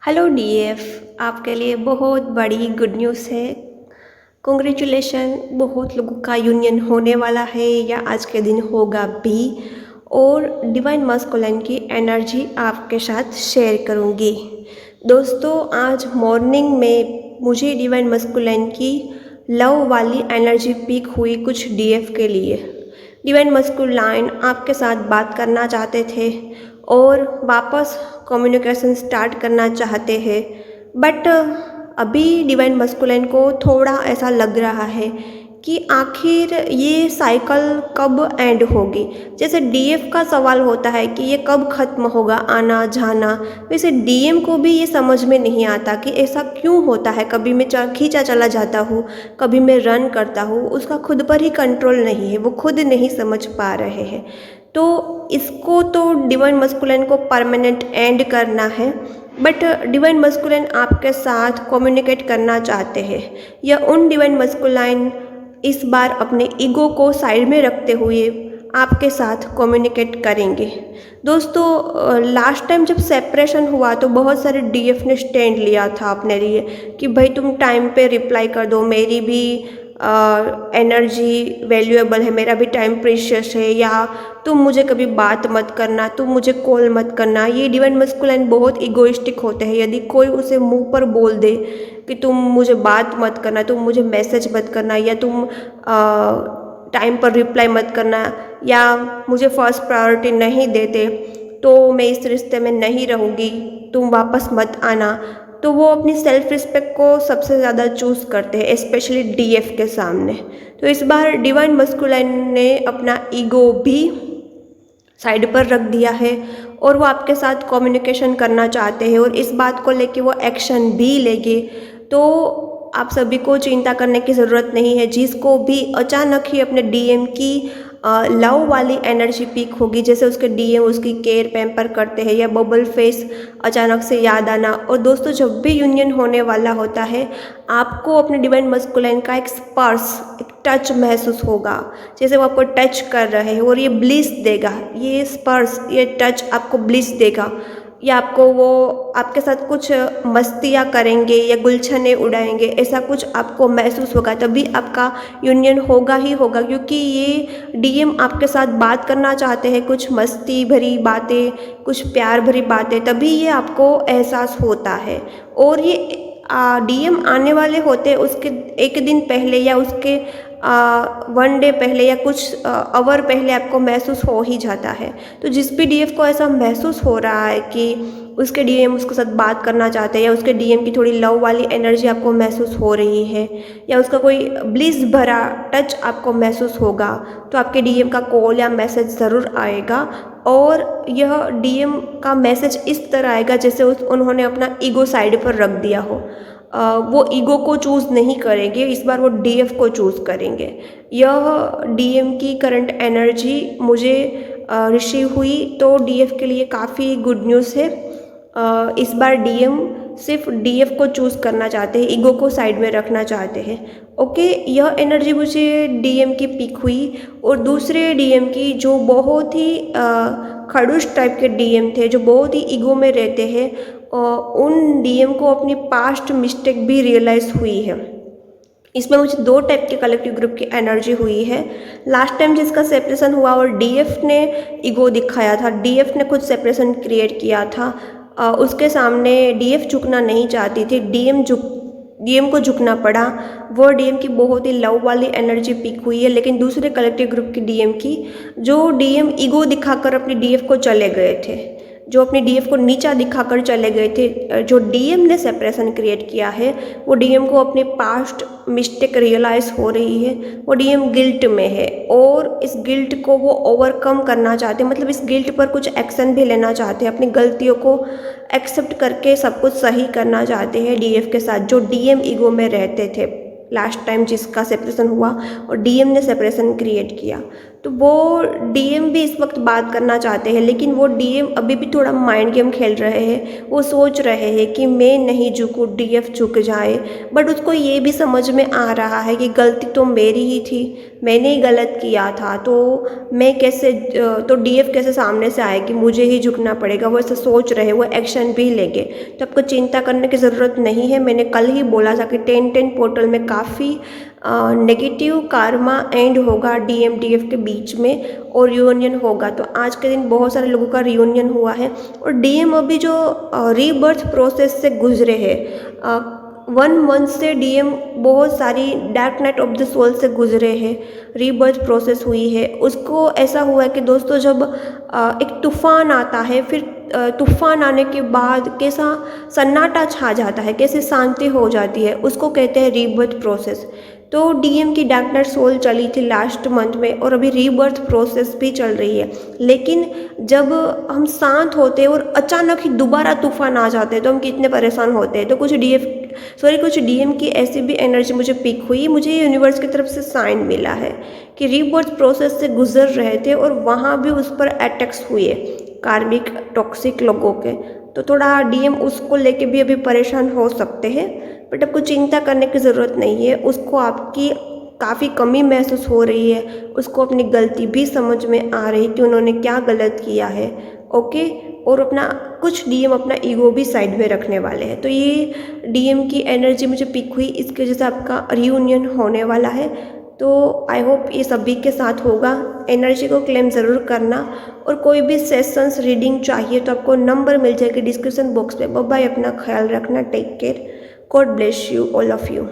Hello DF, आपके लिए बहुत बड़ी गुड न्यूज़ है। कॉन्ग्रेचुलेशन, बहुत लोगों का यूनियन होने वाला है या आज के दिन होगा भी। और डिवाइन मस्कुलिन की एनर्जी आपके साथ शेयर करूँगी। दोस्तों, आज मॉर्निंग में मुझे डिवाइन मस्कुलिन की लव वाली एनर्जी पिक हुई कुछ डीएफ के लिए। डिवाइन मस्कुलाइन आपके साथ बात करना चाहते थे और वापस कम्युनिकेशन स्टार्ट करना चाहते हैं, बट अभी डिवाइन मस्कुलाइन को थोड़ा ऐसा लग रहा है कि आखिर ये साइकिल कब एंड होगी। जैसे डीएफ का सवाल होता है कि ये कब ख़त्म होगा आना जाना, वैसे डीएम को भी ये समझ में नहीं आता कि ऐसा क्यों होता है। कभी मैं खींचा चला जाता हूँ, कभी मैं रन करता हूँ, उसका खुद पर ही कंट्रोल नहीं है, वो खुद नहीं समझ पा रहे हैं। तो इसको तो डिवाइन मस्कुलिन को परमानेंट एंड करना है, बट डिवाइन मस्कुलिन आपके साथ कम्युनिकेट करना चाहते हैं। या उन डिवाइन मस्कुलाइन इस बार अपने ईगो को साइड में रखते हुए आपके साथ कम्युनिकेट करेंगे। दोस्तों, लास्ट टाइम जब सेपरेशन हुआ तो बहुत सारे डीएफ ने स्टैंड लिया था अपने लिए कि भाई तुम टाइम पे रिप्लाई कर दो, मेरी भी एनर्जी वैल्यूएबल है, मेरा भी टाइम प्रीशियस है, या तुम मुझे कभी बात मत करना, तुम मुझे कॉल मत करना। ये डिवाइन मस्कुलाइन बहुत इगोइस्टिक होते हैं। यदि कोई उसे मुंह पर बोल दे कि तुम मुझे बात मत करना, तुम मुझे मैसेज मत करना, या तुम टाइम पर रिप्लाई मत करना, या मुझे फर्स्ट प्रायोरिटी नहीं देते तो मैं इस रिश्ते में नहीं रहूँगी, तुम वापस मत आना, तो वो अपनी सेल्फ रिस्पेक्ट को सबसे ज़्यादा चूज़ करते हैं, स्पेशली डीएफ के सामने। तो इस बार डिवाइन मस्कुलाइन ने अपना ईगो भी साइड पर रख दिया है और वो आपके साथ कम्युनिकेशन करना चाहते हैं और इस बात को लेके वो एक्शन भी लेंगे। तो आप सभी को चिंता करने की ज़रूरत नहीं है। जिसको भी अचानक ही अपने डीएम की लव वाली एनर्जी पीक होगी, जैसे उसके डीएम उसकी केयर पैम्पर करते हैं, या बबल फेस अचानक से याद आना। और दोस्तों, जब भी यूनियन होने वाला होता है, आपको अपने डिवाइन मस्कुलाइन का एक स्पर्श, एक टच महसूस होगा, जैसे वो आपको टच कर रहे हैं और ये ब्लिस देगा। ये स्पर्श, ये टच आपको ब्लिस देगा, या आपको वो आपके साथ कुछ मस्तियाँ करेंगे या गुलछने उड़ाएंगे, ऐसा कुछ आपको महसूस होगा। तभी आपका यूनियन होगा ही होगा, क्योंकि ये डीएम आपके साथ बात करना चाहते हैं, कुछ मस्ती भरी बातें, कुछ प्यार भरी बातें, तभी ये आपको एहसास होता है। और ये डीएम आने वाले होते हैं उसके एक दिन पहले या उसके वन डे पहले या कुछ आवर पहले आपको महसूस हो ही जाता है। तो जिस भी डीएफ को ऐसा महसूस हो रहा है कि उसके डीएम उसके साथ बात करना चाहते हैं, या उसके डीएम की थोड़ी लव वाली एनर्जी आपको महसूस हो रही है, या उसका कोई ब्लिस भरा टच आपको महसूस होगा, तो आपके डीएम का कॉल या मैसेज ज़रूर आएगा। और यह डीएम का मैसेज इस तरह आएगा जैसे उन्होंने अपना ईगो साइड पर रख दिया हो। वो ईगो को चूज़ नहीं करेंगे, इस बार वो डीएफ को चूज़ करेंगे। यह डीएम की करंट एनर्जी मुझे रिसीव हुई, तो डीएफ के लिए काफ़ी गुड न्यूज़ है। इस बार डीएम सिर्फ डीएफ को चूज़ करना चाहते हैं, ईगो को साइड में रखना चाहते हैं। ओके, यह एनर्जी मुझे डीएम की पिक हुई। और दूसरे डीएम की जो बहुत ही खड़ूस टाइप के डीएम थे, जो बहुत ही ईगो में रहते हैं, उन डीएम को अपनी पास्ट मिस्टेक भी रियलाइज़ हुई है। इसमें मुझे दो टाइप के कलेक्टिव ग्रुप की एनर्जी हुई है। लास्ट टाइम जिसका सेपरेशन हुआ और डीएफ ने ईगो दिखाया था, डीएफ ने खुद सेपरेशन क्रिएट किया था, उसके सामने डीएफ झुकना नहीं चाहती थी, डीएम को झुकना पड़ा। वो डीएम की बहुत ही लव वाली एनर्जी पिक हुई है। लेकिन दूसरे कलेक्टिव ग्रुप की डीएम की, जो डीएम ईगो दिखाकर अपनी डीएफ को चले गए थे, जो अपनी डीएफ को नीचा दिखाकर चले गए थे, जो डीएम ने सेपरेशन क्रिएट किया है, वो डीएम को अपनी पास्ट मिस्टेक रियलाइज़ हो रही है। वो डीएम गिल्ट में है और इस गिल्ट को वो ओवरकम करना चाहते हैं, मतलब इस गिल्ट पर कुछ एक्शन भी लेना चाहते हैं, अपनी गलतियों को एक्सेप्ट करके सब कुछ सही करना चाहते हैं डीएफ के साथ, जो डीएम ईगो में रहते थे लास्ट टाइम जिसका सेपरेशन हुआ और डीएम ने सेपरेशन क्रिएट किया। तो वो डीएम भी इस वक्त बात करना चाहते हैं, लेकिन वो डीएम अभी भी थोड़ा माइंड गेम खेल रहे हैं। वो सोच रहे हैं कि मैं नहीं झुकूँ, डीएफ झुक जाए, बट उसको ये भी समझ में आ रहा है कि गलती तो मेरी ही थी, मैंने ही गलत किया था। तो मैं कैसे तो डीएफ कैसे सामने से आए कि मुझे ही झुकना पड़ेगा। वो ऐसा सोच रहे, वो एक्शन भी लेंगे। तो आपको चिंता करने की ज़रूरत नहीं है। मैंने कल ही बोला था कि 10-10 पोर्टल में काफ़ी नेगेटिव कार्मा एंड होगा डीएम डीएफ के बीच में, और रियूनियन होगा। तो आज के दिन बहुत सारे लोगों का रियूनियन हुआ है, और डीएम अभी जो रीबर्थ प्रोसेस से गुजरे हैं, 1 मंथ से डीएम बहुत सारी dark night of the soul से गुजरे हैं, रीबर्थ प्रोसेस हुई है। उसको ऐसा हुआ है कि दोस्तों, जब एक तूफान आता है, फिर तूफान आने के बाद कैसा सन्नाटा छा जाता है, कैसे शांति हो जाती है, उसको कहते हैं रीबर्थ प्रोसेस। तो डीएम की डार्क नाइट सोल चली थी लास्ट मंथ में, और अभी रीबर्थ प्रोसेस भी चल रही है। लेकिन जब हम शांत होते हैं और अचानक ही दोबारा तूफान आ जाते हैं, तो हम कितने परेशान होते हैं। तो कुछ डीएम की ऐसी भी एनर्जी मुझे पिक हुई, मुझे यूनिवर्स की तरफ से साइन मिला है कि रीबर्थ प्रोसेस से गुजर रहे थे, और वहाँ भी उस पर अटैक्स हुए कार्मिक टॉक्सिक लोगों के। तो थोड़ा डीएम उसको लेके भी अभी परेशान हो सकते हैं, बट आपको चिंता करने की ज़रूरत नहीं है। उसको आपकी काफ़ी कमी महसूस हो रही है, उसको अपनी गलती भी समझ में आ रही कि उन्होंने क्या गलत किया है। ओके, और अपना कुछ डीएम अपना ईगो भी साइड में रखने वाले हैं। तो ये डीएम की एनर्जी मुझे पिक हुई, इसकी वजह से आपका रियूनियन होने वाला है। तो आई होप ये सभी के साथ होगा। एनर्जी को क्लेम ज़रूर करना, और कोई भी सेशंस रीडिंग चाहिए तो आपको नंबर मिल जाएगी डिस्क्रिप्शन बॉक्स पे। बाय बाय, अपना ख्याल रखना, take care, God bless you all of you.